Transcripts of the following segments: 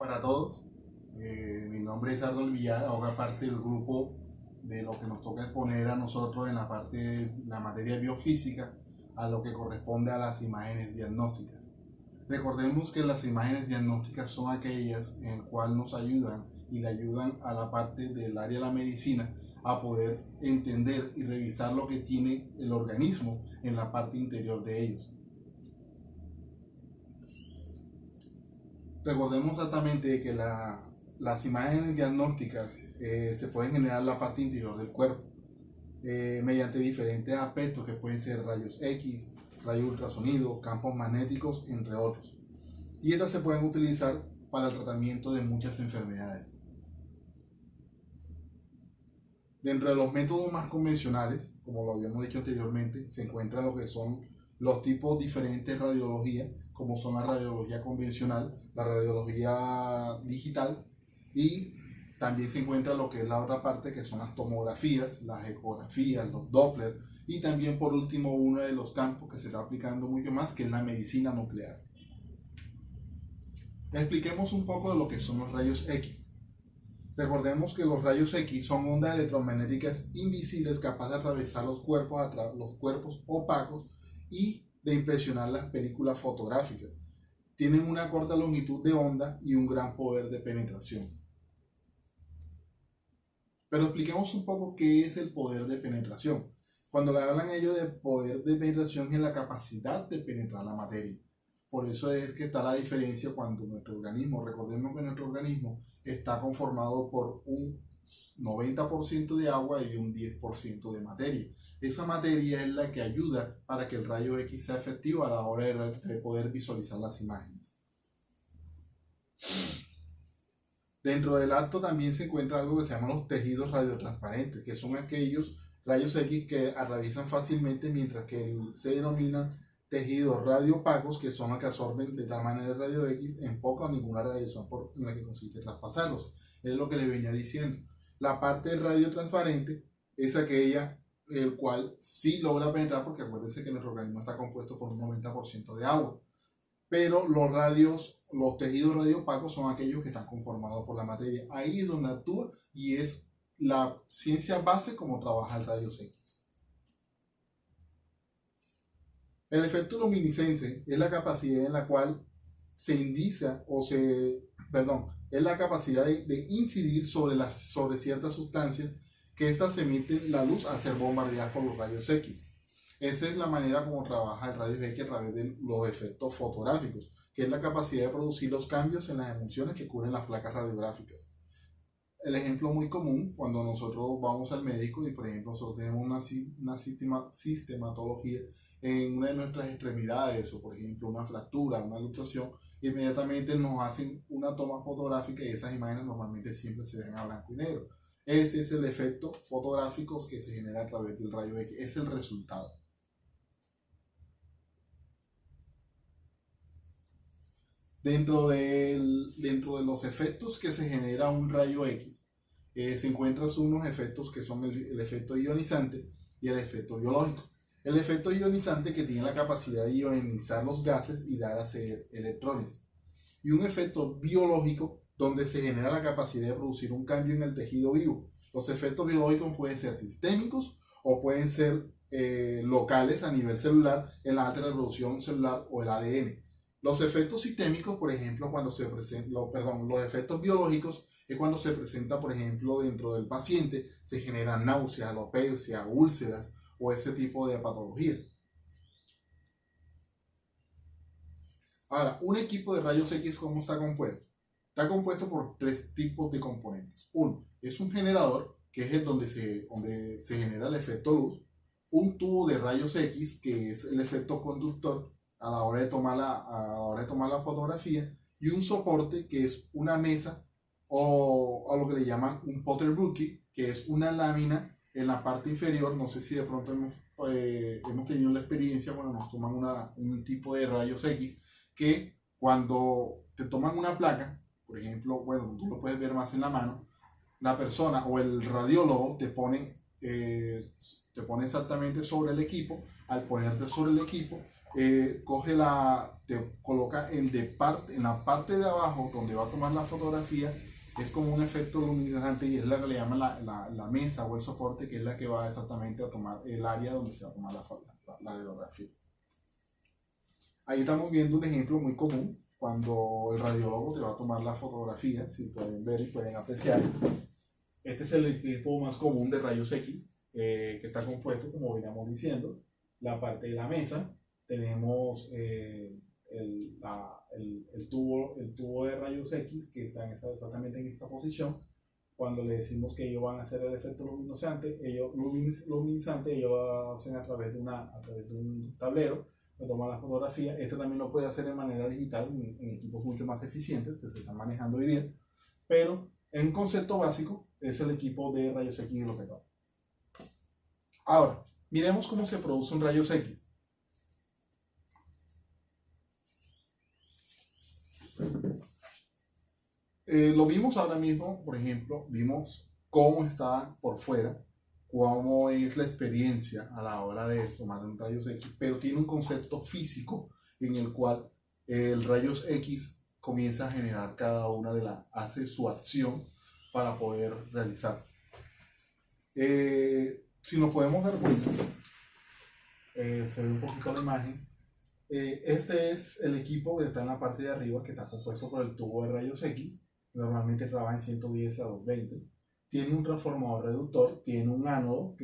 Para todos, mi nombre es Arnold Villar, ahora parte del grupo de lo que nos toca exponer a nosotros en la parte de la materia biofísica, a lo que corresponde a las imágenes diagnósticas. Recordemos que las imágenes diagnósticas son aquellas en las cuales nos ayudan y le ayudan a la parte del área de la medicina a poder entender y revisar lo que tiene el organismo en la parte interior de ellos. Recordemos exactamente que las imágenes diagnósticas se pueden generar en la parte interior del cuerpo mediante diferentes aspectos que pueden ser rayos X, rayos ultrasonido, campos magnéticos, entre otros. Y estas se pueden utilizar para el tratamiento de muchas enfermedades. Dentro de los métodos más convencionales, como lo habíamos dicho anteriormente, se encuentra lo que son los tipos diferentes de radiología, como son la radiología convencional, la radiología digital, y también se encuentra lo que es la otra parte, que son las tomografías, las ecografías, los Doppler, y también por último uno de los campos que se está aplicando mucho más, que es la medicina nuclear. Expliquemos un poco de lo que son los rayos X. Recordemos que los rayos X son ondas electromagnéticas invisibles capaces de atravesar los cuerpos opacos y de impresionar las películas fotográficas. Tienen una corta longitud de onda y un gran poder de penetración. Pero expliquemos un poco qué es el poder de penetración. Cuando le hablan ellos de poder de penetración es la capacidad de penetrar la materia. Por eso es que está la diferencia cuando nuestro organismo, recordemos que nuestro organismo está conformado por un 90% de agua y un 10% de materia. Esa materia es la que ayuda para que el rayo X sea efectivo a la hora de poder visualizar las imágenes. Dentro del acto también se encuentra algo que se llama los tejidos radiotransparentes, que son aquellos rayos X que atraviesan fácilmente, mientras que se denominan tejidos radiopagos, que son los que absorben de tal manera el radio X en poca o ninguna radiación en la que consiste traspasarlos. Es lo que les venía diciendo. La parte radiotransparente es aquella el cual sí logra penetrar, porque acuérdense que nuestro organismo está compuesto por un 90% de agua. Pero los tejidos radiopagos son aquellos que están conformados por la materia. Ahí es donde actúa y es la ciencia base como trabaja el rayos X. El efecto luminiscencia es la capacidad en la cual se indica es la capacidad de incidir sobre ciertas sustancias que éstas emiten la luz al ser bombardeadas por los rayos X. Esa es la manera como trabaja el rayos X a través de los efectos fotográficos, que es la capacidad de producir los cambios en las emulsiones que cubren las placas radiográficas. El ejemplo muy común, cuando nosotros vamos al médico y por ejemplo nosotros tenemos una sistematología en una de nuestras extremidades, o por ejemplo una fractura, una luxación, inmediatamente nos hacen una toma fotográfica y esas imágenes normalmente siempre se ven a blanco y negro. Ese es el efecto fotográfico que se genera a través del rayo X, es el resultado. Dentro de los efectos que se genera un rayo X, se encuentran unos efectos que son el efecto ionizante y el efecto biológico. El efecto ionizante, que tiene la capacidad de ionizar los gases y dar a ser electrones. Y un efecto biológico, donde se genera la capacidad de producir un cambio en el tejido vivo. Los efectos biológicos pueden ser sistémicos o pueden ser locales a nivel celular, en la alta reproducción celular o el ADN. Los efectos sistémicos, por ejemplo, los efectos biológicos es cuando se presenta, por ejemplo, dentro del paciente, se generan náuseas, alopecia, úlceras o ese tipo de patologías. Ahora, un equipo de rayos X, ¿cómo está compuesto? Está compuesto por tres tipos de componentes. Uno es un generador, que es donde se genera el efecto luz. Un tubo de rayos X, que es el efecto conductor a la hora de tomar la fotografía. Y un soporte, que es una mesa o a lo que le llaman un Potter-Brooke, que es una lámina en la parte inferior. No sé si de pronto hemos tenido la experiencia cuando nos toman un tipo de rayos X, que cuando te toman una placa, por ejemplo, bueno, tú lo puedes ver más en la mano, la persona o el radiólogo te pone exactamente sobre el equipo. Al ponerte sobre el equipo, te coloca en la parte de abajo donde va a tomar la fotografía. Es como un efecto luminiscente y es la que le llaman la mesa o el soporte, que es la que va exactamente a tomar el área donde se va a tomar la radiografía. Ahí estamos viendo un ejemplo muy común cuando el radiólogo te va a tomar la fotografía, si pueden ver y pueden apreciar. Este es el equipo más común de rayos X, que está compuesto, como veníamos diciendo, la parte de la mesa. Tenemos el tubo de rayos X que está exactamente en esta posición. Cuando le decimos que ellos van a hacer el efecto luminiscente, ellos lo hacen a través de un tablero, me toman la fotografía. Esto también lo puede hacer de manera digital en equipos mucho más eficientes que se están manejando hoy día, pero en concepto básico es el equipo de rayos X lo que va. Ahora, miremos cómo se produce un rayos X. Lo vimos ahora mismo, por ejemplo, vimos cómo está por fuera, cómo es la experiencia a la hora de tomar un rayos X, pero tiene un concepto físico en el cual el rayos X comienza a generar hace su acción para poder realizar. Si nos podemos dar cuenta, se ve un poquito la imagen. Este es el equipo que está en la parte de arriba, que está compuesto por el tubo de rayos X. Normalmente trabaja en 110 a 220. Tiene un transformador reductor, tiene un ánodo,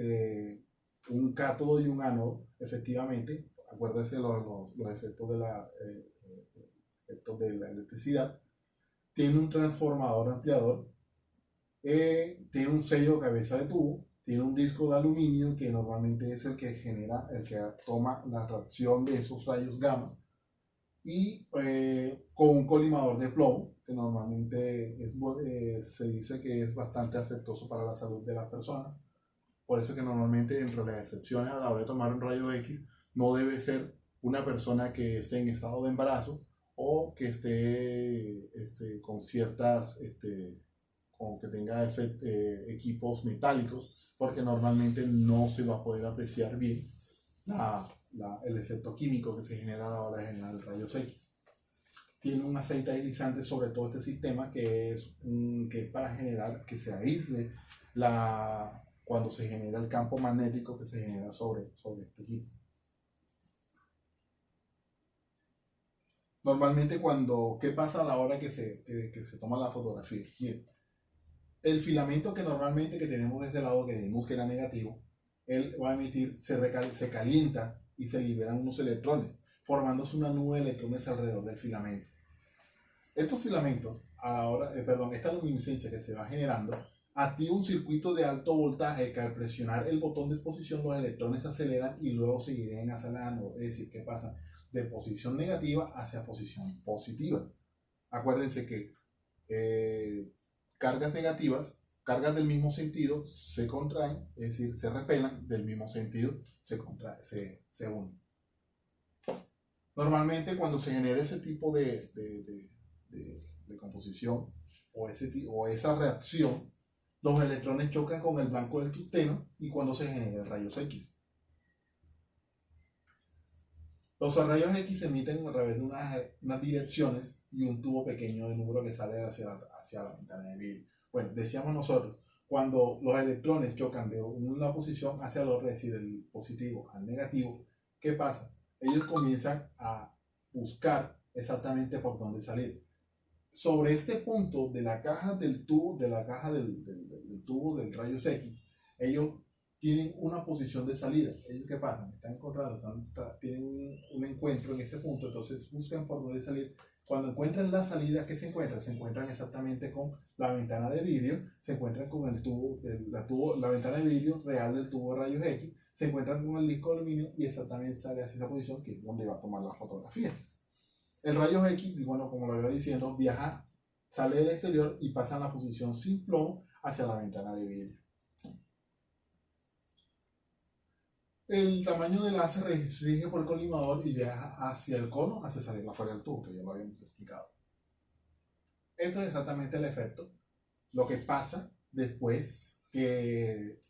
un cátodo y un ánodo, efectivamente. Acuérdense los efectos efectos de la electricidad. Tiene un transformador ampliador. Tiene un sello de cabeza de tubo. Tiene un disco de aluminio que normalmente es el que toma la reacción de esos rayos gamma. Y con un colimador de plomo, que normalmente se dice que es bastante afectuoso para la salud de las personas. Por eso que normalmente, entre las excepciones a la hora de tomar un rayo X, no debe ser una persona que esté en estado de embarazo o que esté con ciertas, con que tenga equipos metálicos, porque normalmente no se va a poder apreciar bien el efecto químico que se genera a la hora de generar el rayos X. Tiene un aceite aislante sobre todo este sistema que es para generar que se aísle cuando se genera el campo magnético que se genera sobre este equipo. Normalmente ¿qué pasa a la hora que se toma la fotografía? Bien, el filamento que normalmente que tenemos de este lado, que dijimos que era negativo, él va a emitir, se calienta y se liberan unos electrones, formándose una nube de electrones alrededor del filamento. Estos filamentos, esta luminiscencia que se va generando, activa un circuito de alto voltaje que al presionar el botón de exposición los electrones se aceleran y luego seguirán acelerando. Es decir, ¿qué pasa? De posición negativa hacia posición positiva. Acuérdense que cargas negativas, cargas del mismo sentido, se contraen, es decir, se repelan, del mismo sentido se unen. Normalmente cuando se genera ese tipo de composición o esa reacción, los electrones chocan con el blanco del tungsteno y cuando se genera el rayos X. Los rayos X se emiten a través de unas direcciones y un tubo pequeño de número que sale hacia la ventana de vidrio. Bueno, decíamos nosotros, cuando los electrones chocan de una posición hacia la otra, es decir, del positivo al negativo, ¿qué pasa? Ellos comienzan a buscar exactamente por dónde salir. Sobre este punto de la caja del tubo, del tubo del rayos X, ellos tienen una posición de salida. ¿Ellos qué pasa? Están encontrados, tienen un encuentro en este punto, entonces buscan por dónde salir. Cuando encuentran la salida, ¿qué se encuentran? Se encuentran exactamente con la ventana de vidrio, se encuentran con la ventana de vidrio real del tubo de rayos X, se encuentran con el disco de aluminio y exactamente sale hacia esa posición que es donde va a tomar la fotografía. El rayos X, bueno, como lo iba diciendo, sale del exterior y pasa en la posición sin plomo hacia la ventana de vidrio. El tamaño del láser restringe por el colimador y viaja hacia el cono hasta salir afuera del tubo, que ya lo habíamos explicado. Esto es exactamente el efecto. Lo que pasa después que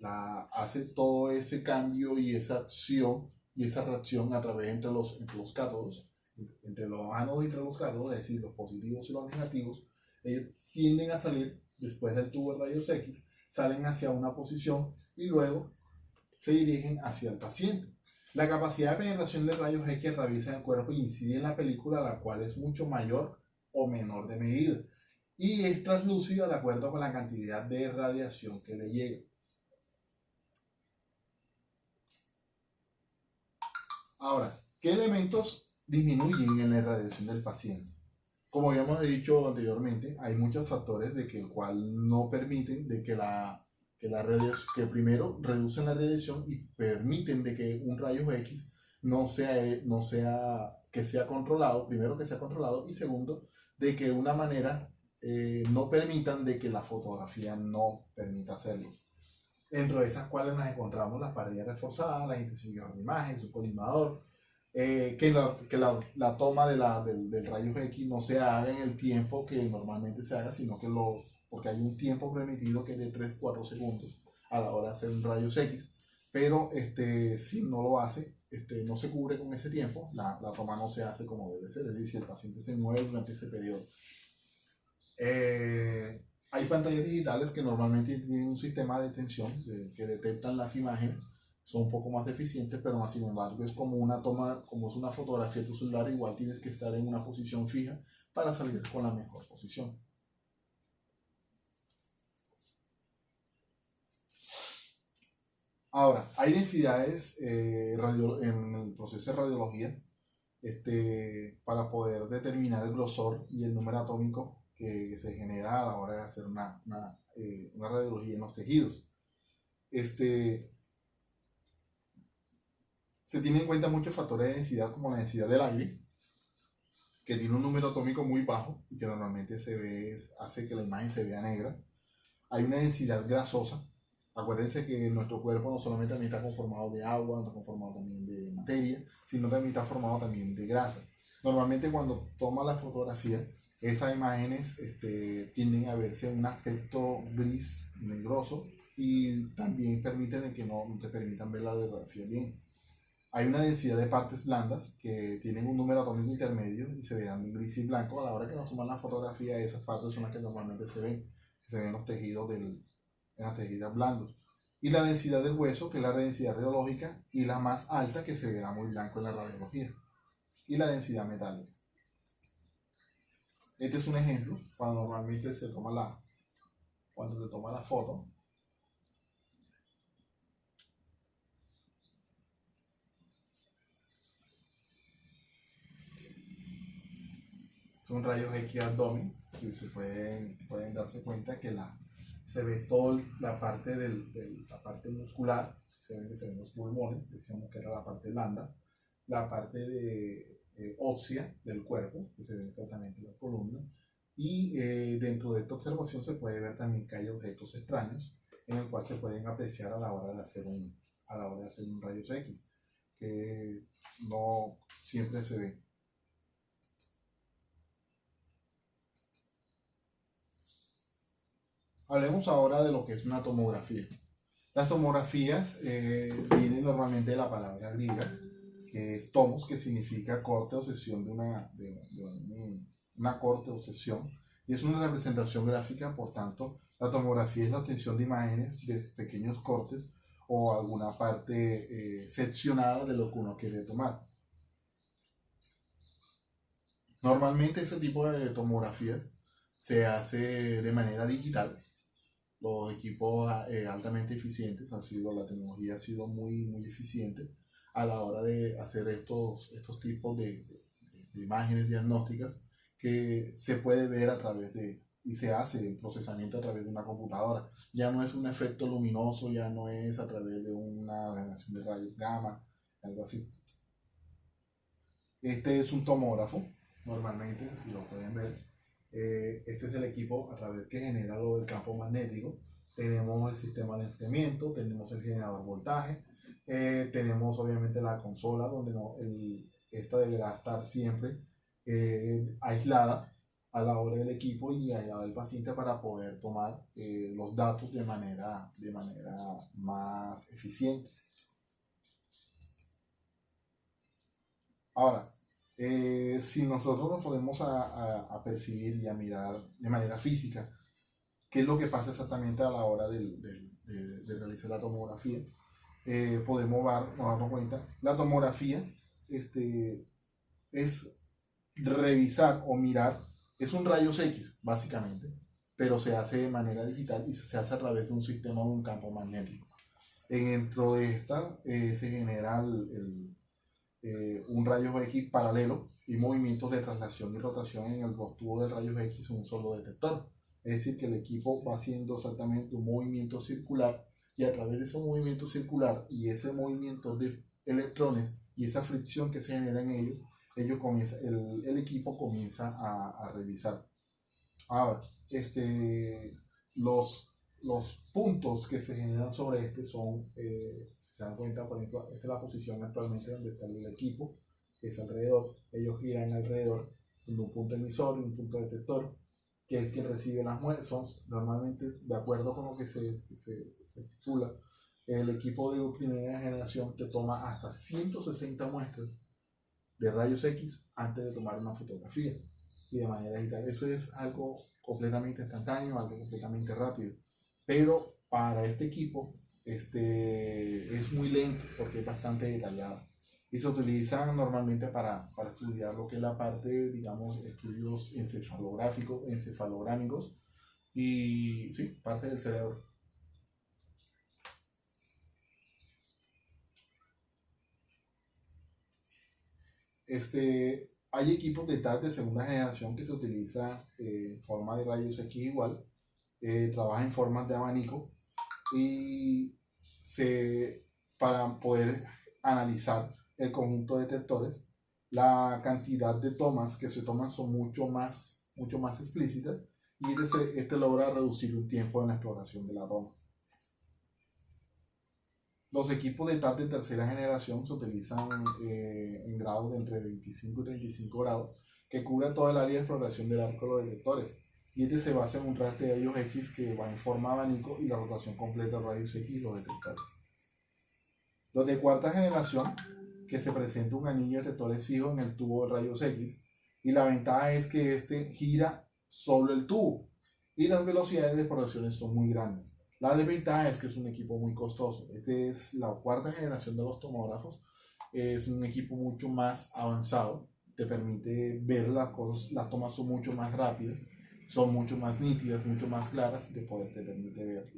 hace todo ese cambio y esa acción y esa reacción a través entre los cátodos, entre los ánodos y entre los cátodos, es decir, los positivos y los negativos, ellos tienden a salir después del tubo de rayos X, salen hacia una posición y luego se dirigen hacia el paciente. La capacidad de penetración de rayos X atraviesa el cuerpo y incide en la película, la cual es mucho mayor o menor de medida, y es translúcida de acuerdo con la cantidad de radiación que le llega. Ahora, ¿qué elementos disminuyen en la irradiación del paciente? Como habíamos dicho anteriormente, hay muchos factores de que el cual no permiten de que primero reducen la radiación y permiten de que un rayo X que sea controlado, primero que sea controlado y segundo, de que de una manera no permitan de que la fotografía no permita hacerlo. Dentro de esas cuales nos encontramos las parrillas reforzadas, las intensificador de imagen, su colimador, que la toma del rayo X no se haga en el tiempo que normalmente se haga, sino porque hay un tiempo permitido que es de 3-4 segundos a la hora de hacer un rayos X, pero si no lo hace, no se cubre con ese tiempo, la toma no se hace como debe ser, es decir, si el paciente se mueve durante ese periodo. Hay pantallas digitales que normalmente tienen un sistema de detención que detectan las imágenes, son un poco más eficientes, pero más sin embargo es como una toma, como es una fotografía de tu celular, igual tienes que estar en una posición fija para salir con la mejor posición. Ahora, hay densidades en el proceso de radiología para poder determinar el grosor y el número atómico que se genera a la hora de hacer una radiología en los tejidos. Se tienen en cuenta muchos factores de densidad, como la densidad del aire, que tiene un número atómico muy bajo y que normalmente hace que la imagen se vea negra. Hay una densidad grasosa. Acuérdense que nuestro cuerpo no solamente también está conformado de agua, está conformado también de materia, sino también está formado también de grasa. Normalmente cuando toma la fotografía, esas imágenes tienden a verse en un aspecto gris, negroso, y también permiten que no te permitan ver la radiografía bien. Hay una densidad de partes blandas que tienen un número atómico intermedio y se verán en gris y blanco. A la hora que nos toman la fotografía, esas partes son las que normalmente se ven en los tejidos en las tejidas blandos. Y la densidad del hueso, que es la densidad radiológica, y la más alta, que se verá muy blanco en la radiología. Y la densidad metálica. Este es un ejemplo cuando normalmente cuando se toma la foto. Son rayos X abdomen, que pueden darse cuenta que se ve toda la parte la parte muscular, se ven los pulmones, decíamos que era la parte blanda, la parte ósea del cuerpo, que se ve exactamente la columna, y dentro de esta observación se puede ver también que hay objetos extraños en el cual se pueden apreciar a la hora de hacer un rayos X, que no siempre se ve. Hablemos ahora de lo que es una tomografía. Las tomografías vienen normalmente de la palabra griega, que es tomos, que significa corte o sección de una corte o sección, y es una representación gráfica. Por tanto, la tomografía es la obtención de imágenes de pequeños cortes o alguna parte seccionada de lo que uno quiere tomar. Normalmente ese tipo de tomografías se hace de manera digital. Los equipos altamente eficientes la tecnología ha sido muy, muy eficiente a la hora de hacer estos tipos de imágenes diagnósticas, que se puede ver y se hace el procesamiento a través de una computadora. Ya no es un efecto luminoso, ya no es a través de una generación de rayos gamma, algo así. Este es un tomógrafo, normalmente, si lo pueden ver. Este es el equipo a través que genera el campo magnético. Tenemos el sistema de enfriamiento, tenemos el generador voltaje, tenemos obviamente la consola donde esta deberá estar siempre aislada a la hora del equipo y aislada del paciente para poder tomar los datos de manera más eficiente. Ahora, si nosotros nos podemos a percibir y a mirar de manera física qué es lo que pasa exactamente a la hora de realizar la tomografía, podemos darnos cuenta. La tomografía es revisar o mirar, es un rayos X básicamente, pero se hace de manera digital y se hace a través de un sistema de un campo magnético. Dentro de esta se genera un rayos X paralelo y movimientos de traslación y rotación en los tubos de rayos X en un solo detector. Es decir, que el equipo va haciendo exactamente un movimiento circular y a través de ese movimiento circular y ese movimiento de electrones y esa fricción que se genera en ellos, el equipo comienza a revisar. Ahora, los puntos que se generan sobre son, se dan cuenta, por ejemplo, esta es la posición actualmente donde está el equipo, que es alrededor, ellos giran alrededor de un punto emisor y un punto detector, que es quien recibe las muestras. Normalmente, de acuerdo con lo que se estipula, el equipo de primera generación te toma hasta 160 muestras de rayos X antes de tomar una fotografía y de manera digital. Eso es algo completamente instantáneo, algo completamente rápido. Pero para este equipo es muy lento porque es bastante detallado y se utiliza normalmente para estudiar lo que es la parte, digamos, estudios encefalográmicos y sí, parte del cerebro. Hay equipos de TAC de segunda generación que se utiliza en forma de rayos X igual, trabaja en formas de abanico y para poder analizar el conjunto de detectores, la cantidad de tomas que se toman son mucho más explícitas y logra reducir un tiempo en la exploración de la toma. Los equipos de TAC de tercera generación se utilizan en grados de entre 25 y 35 grados, que cubren todo el área de exploración del arco de los detectores. Y se basa en un rastreo de rayos X que va en forma de abanico y la rotación completa de rayos X y los detectores. Los de cuarta generación, que se presenta un anillo de detectores fijo en el tubo de rayos X, y la ventaja es que gira solo el tubo y las velocidades de exploración son muy grandes. La desventaja es que es un equipo muy costoso. Es la cuarta generación de los tomógrafos. Es un equipo mucho más avanzado. Te permite ver las cosas, las tomas son mucho más rápidas, son mucho más nítidas, mucho más claras y te permite ver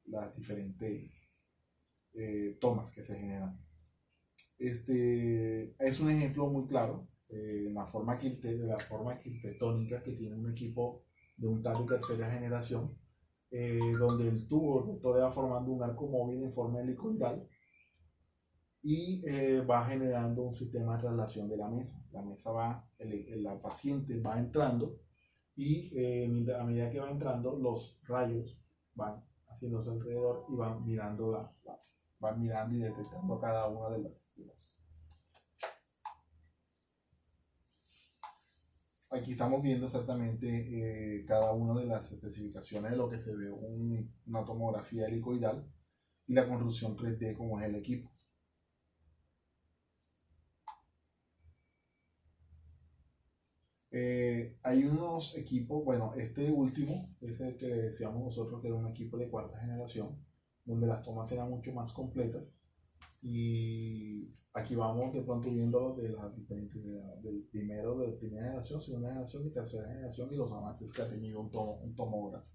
las diferentes tomas que se generan. Es un ejemplo muy claro de la forma arquitectónica que tiene un equipo de un TAC de tercera generación, donde el tubo detector va formando un arco móvil en forma helicoidal y va generando un sistema de traslación de la mesa. La mesa la paciente va entrando y a medida que va entrando, los rayos van haciéndose alrededor y van mirando y detectando cada una de las. Aquí estamos viendo exactamente cada una de las especificaciones de lo que se ve una tomografía helicoidal y la construcción 3D como es el equipo. Hay unos equipos, bueno, este último es el que decíamos nosotros que era un equipo de cuarta generación, donde las tomas eran mucho más completas. Y aquí vamos de pronto viendo de las diferentes, de primera generación, segunda generación y tercera generación y los avances que ha tenido un tomógrafo.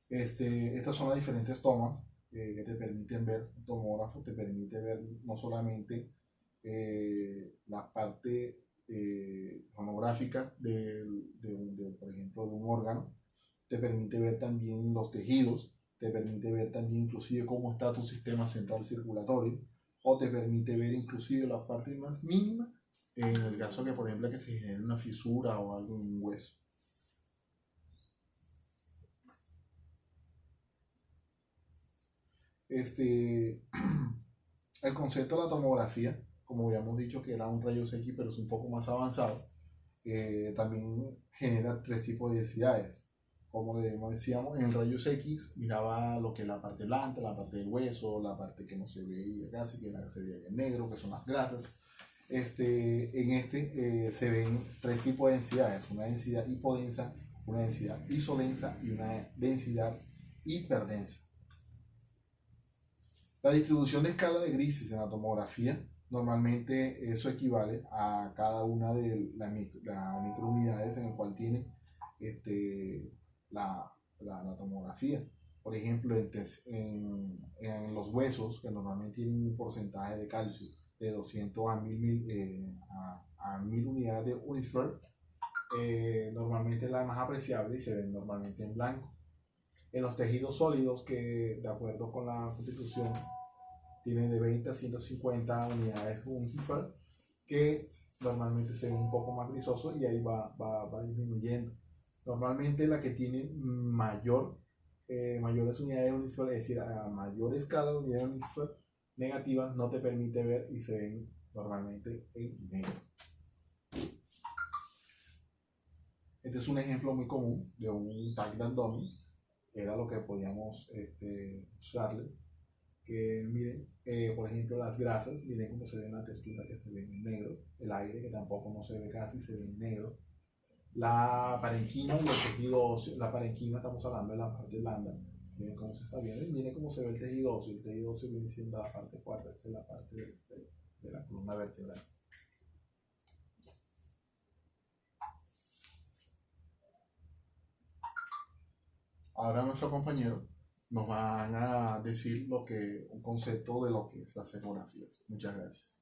Estas son las diferentes tomas que te permiten ver. Un tomógrafo te permite ver no solamente la parte sonográfica por ejemplo, de un órgano, te permite ver también los tejidos, te permite ver también inclusive cómo está tu sistema central circulatorio, o te permite ver inclusive la parte más mínima en el caso que, por ejemplo, que se genere una fisura o algo en un hueso. El concepto de la tomografía, como habíamos dicho que era un rayos X, pero es un poco más avanzado, también genera tres tipos de densidades, como decíamos, en rayos X miraba lo que es la parte blanca, la parte del hueso, la parte que no se veía casi, que se veía en negro, que son las grasas. Se ven tres tipos de densidades: una densidad hipodensa, una densidad isodensa y una densidad hiperdensa. La distribución de escala de grises en la tomografía, normalmente eso equivale a cada una de las microunidades en el cual tiene la, la tomografía. Por ejemplo, en los huesos, que normalmente tienen un porcentaje de calcio de 200 a 1000 unidades de Unisphere, normalmente es la más apreciable y se ven normalmente en blanco. En los tejidos sólidos, que de acuerdo con la constitución tienen de 20 a 150 unidades Unisphere, que normalmente se ven un poco más grisosos, y ahí va disminuyendo. Normalmente la que tiene mayores unidades Unisphere, es decir, a mayor escala de unidades Unisphere negativas, no te permite ver y se ven normalmente en negro. Este es un ejemplo muy común de un tag dummy. Era lo que podíamos mostrarles. Que miren, por ejemplo, las grasas, miren cómo se ve en la textura, que se ve en negro. El aire, que tampoco no se ve casi, se ve en negro. La parenquima y el tejido óseo. La parenquima, estamos hablando de la parte blanda. Miren cómo se está viendo y miren cómo se ve el tejido óseo. El tejido óseo viene siendo la parte cuarta. Esta es la parte de la columna vertebral. Ahora nuestro compañero nos van a decir un concepto de lo que es las ecografías. Muchas gracias.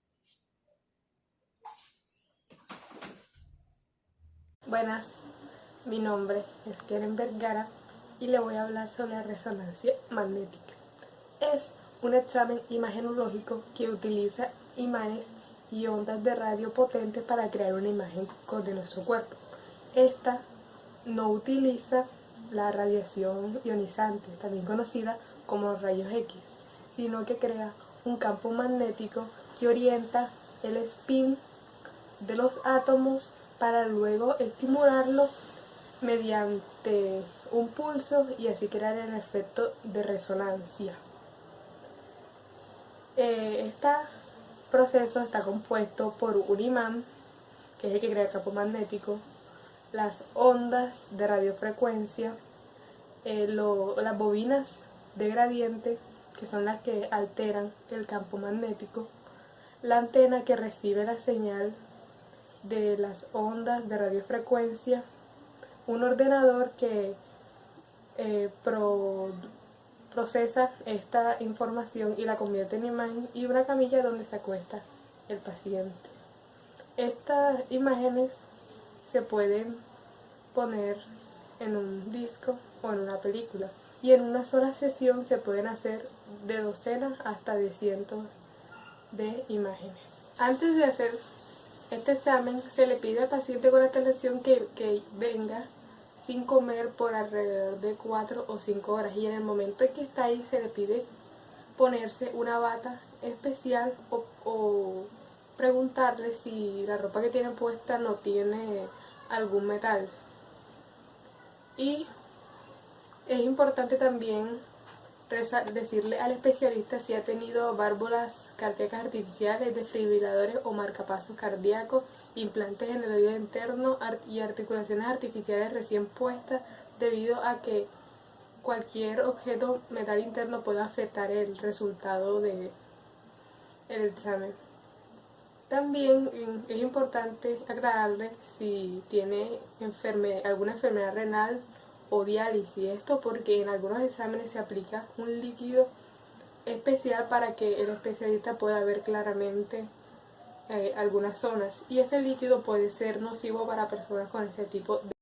Buenas, mi nombre es Keren Vergara y le voy a hablar sobre la resonancia magnética. Es un examen imagenológico que utiliza imanes y ondas de radio potentes para crear una imagen de nuestro cuerpo. Esta no utiliza la radiación ionizante, también conocida como los rayos X, sino que crea un campo magnético que orienta el spin de los átomos para luego estimularlo mediante un pulso y así crear el efecto de resonancia. Este proceso está compuesto por un imán, que es el que crea el campo magnético, las ondas de radiofrecuencia, las bobinas de gradiente, que son las que alteran el campo magnético, la antena que recibe la señal de las ondas de radiofrecuencia, un ordenador que procesa esta información y la convierte en imagen, y una camilla donde se acuesta el paciente. Estas imágenes se pueden poner en un disco o en una película, y en una sola sesión se pueden hacer de docenas hasta de cientos de imágenes. Antes de hacer este examen se le pide al paciente con esta lesión que venga sin comer por alrededor de 4 o 5 horas, y en el momento en que está ahí se le pide ponerse una bata especial o preguntarle si la ropa que tiene puesta no tiene algún metal. Y es importante también decirle al especialista si ha tenido válvulas cardíacas artificiales, desfibriladores o marcapasos cardíacos, implantes en el oído interno y articulaciones artificiales recién puestas, debido a que cualquier objeto metal interno puede afectar el resultado del examen. También es importante aclararle si tiene alguna enfermedad renal o diálisis. Esto porque en algunos exámenes se aplica un líquido especial para que el especialista pueda ver claramente algunas zonas, y este líquido puede ser nocivo para personas con este tipo de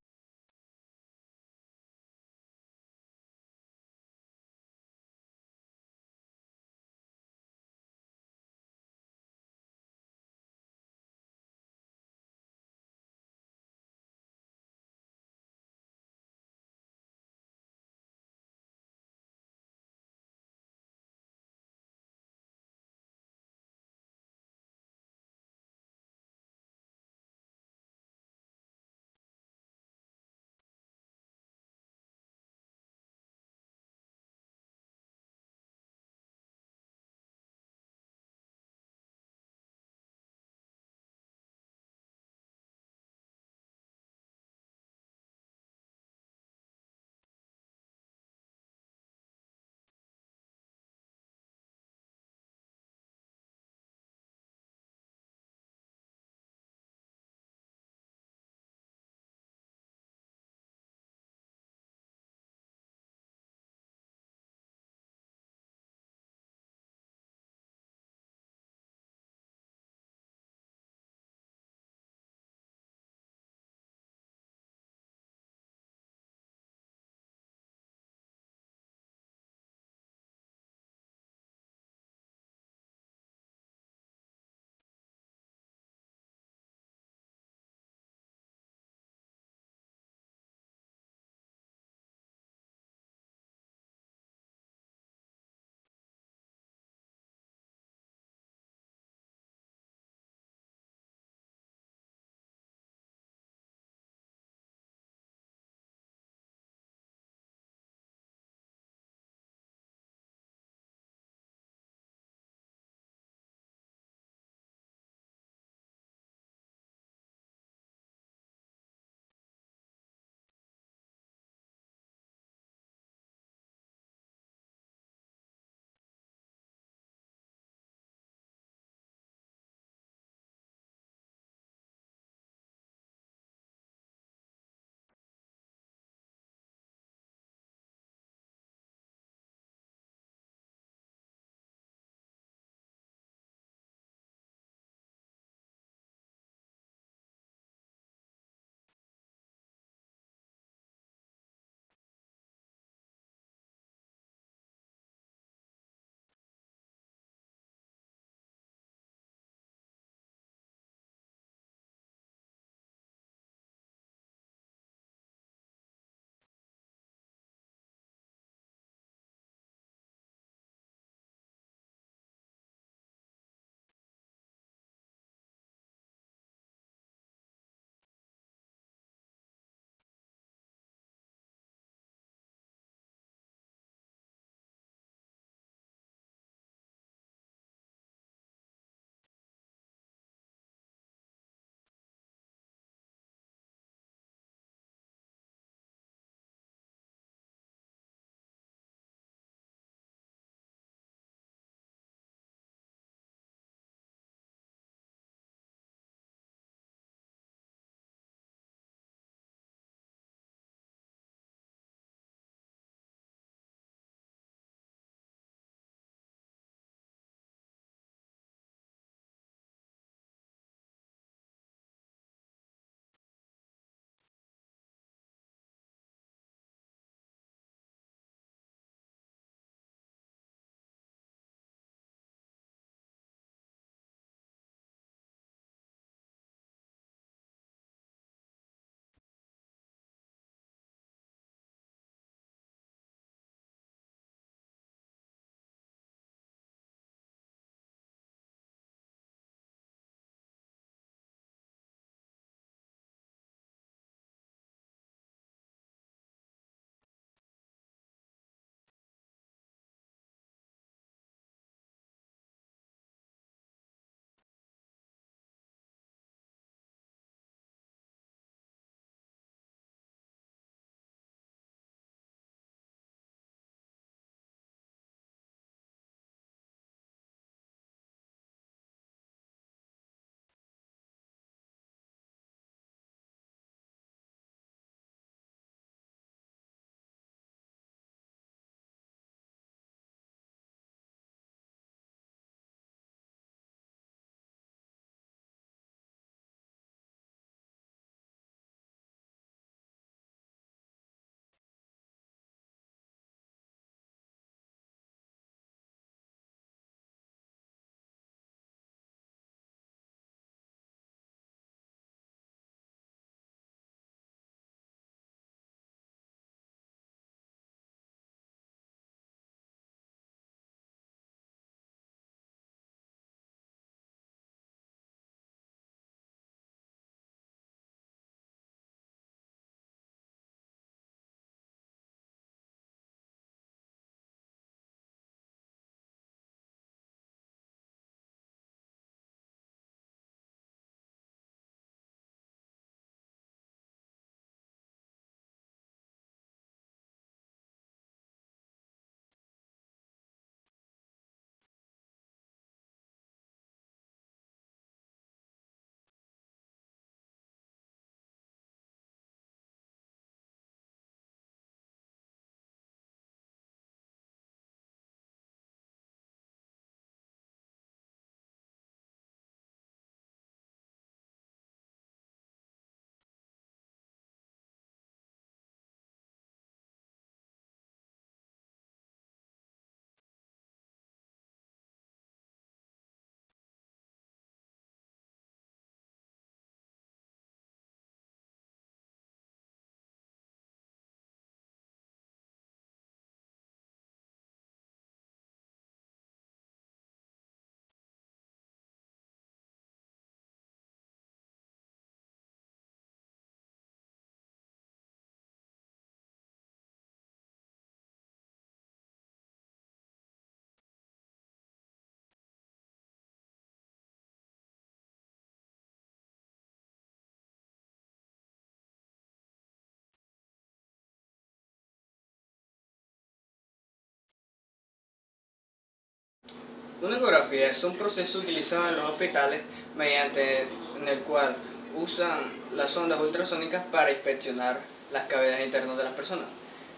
Una ecografía es un proceso utilizado en los hospitales en el cual usan las ondas ultrasónicas para inspeccionar las cavidades internas de las personas.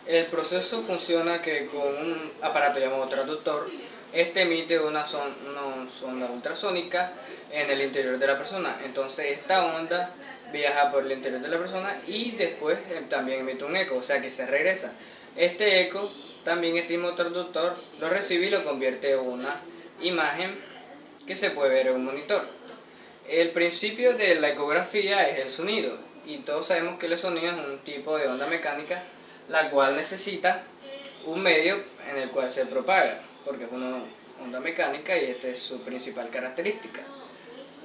El proceso funciona que con un aparato llamado traductor, este emite una sonda ultrasónica en el interior de la persona. Entonces esta onda viaja por el interior de la persona y después también emite un eco, o sea que se regresa. Este eco también este mismo traductor lo recibe y lo convierte en una imagen que se puede ver en un monitor. El principio de la ecografía es el sonido, y todos sabemos que el sonido es un tipo de onda mecánica la cual necesita un medio en el cual se propaga, porque es una onda mecánica y esta es su principal característica.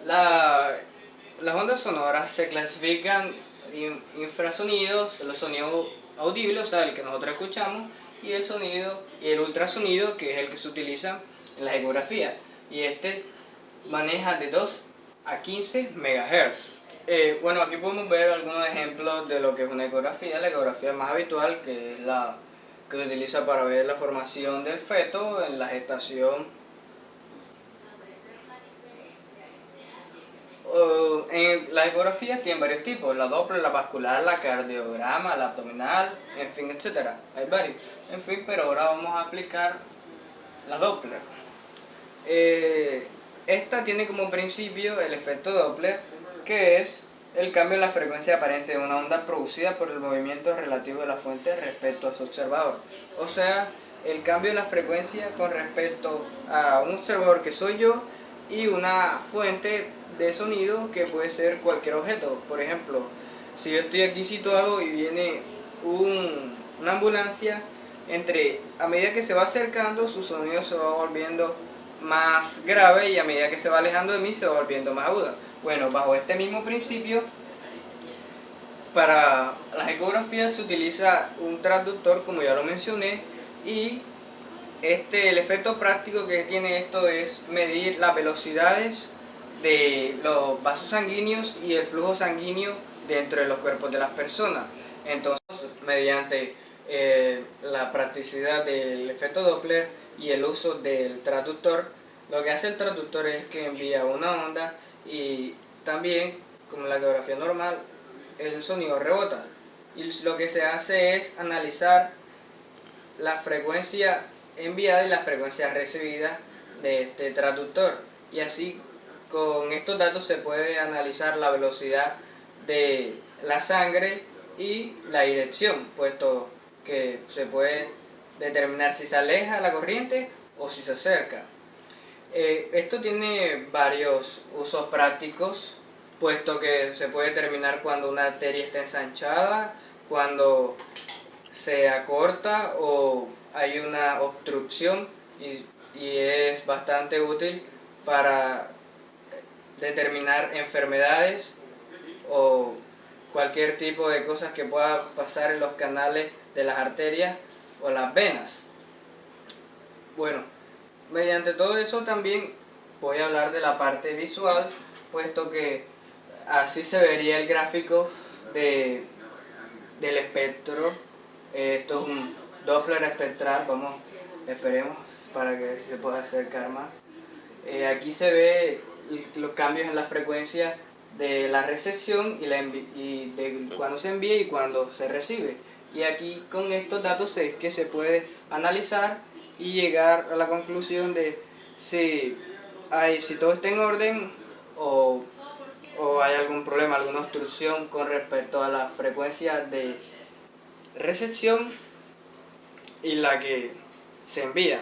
Las ondas sonoras se clasifican en infrasonidos, los sonidos audibles, o sea, el que nosotros escuchamos, y el sonido y el ultrasonido, que es el que se utiliza en las ecografías, y este maneja de 2 a 15 MHz. Bueno, aquí podemos ver algunos ejemplos de lo que es una ecografía. La ecografía más habitual, que es la que se utiliza para ver la formación del feto en la gestación. En las ecografías tienen varios tipos: la Doppler, la vascular, la cardiograma, la abdominal, en fin, etcétera. Hay varios. En fin, pero ahora vamos a aplicar la Doppler. Esta tiene como principio el efecto Doppler, que es el cambio en la frecuencia aparente de una onda producida por el movimiento relativo de la fuente respecto a su observador. O sea, el cambio en la frecuencia con respecto a un observador que soy yo y una fuente de sonido que puede ser cualquier objeto. Por ejemplo, si yo estoy aquí situado y viene una ambulancia, a medida que se va acercando, su sonido se va volviendo más grave, y a medida que se va alejando de mí se va volviendo más aguda. Bueno, bajo este mismo principio, para las ecografías se utiliza un transductor, como ya lo mencioné, y el efecto práctico que tiene esto es medir las velocidades de los vasos sanguíneos y el flujo sanguíneo dentro de los cuerpos de las personas. Entonces, mediante la practicidad del efecto Doppler y el uso del traductor, lo que hace el traductor es que envía una onda, y también, como en la ecografía normal, el sonido rebota, y lo que se hace es analizar la frecuencia enviada y la frecuencia recibida de este traductor, y así con estos datos se puede analizar la velocidad de la sangre y la dirección, puesto que se puede determinar si se aleja la corriente o si se acerca. Esto tiene varios usos prácticos, puesto que se puede determinar cuando una arteria está ensanchada, cuando se acorta o hay una obstrucción, y es bastante útil para determinar enfermedades o cualquier tipo de cosas que pueda pasar en los canales de las arterias o las venas. Bueno, mediante todo eso también voy a hablar de la parte visual, puesto que así se vería el gráfico del espectro. Esto es un Doppler espectral, esperemos para que se pueda acercar más. Aquí se ve los cambios en la frecuencia de la recepción y de cuando se envía y cuando se recibe. Y aquí con estos datos es que se puede analizar y llegar a la conclusión de si todo está en orden o hay algún problema, alguna obstrucción con respecto a la frecuencia de recepción y la que se envía.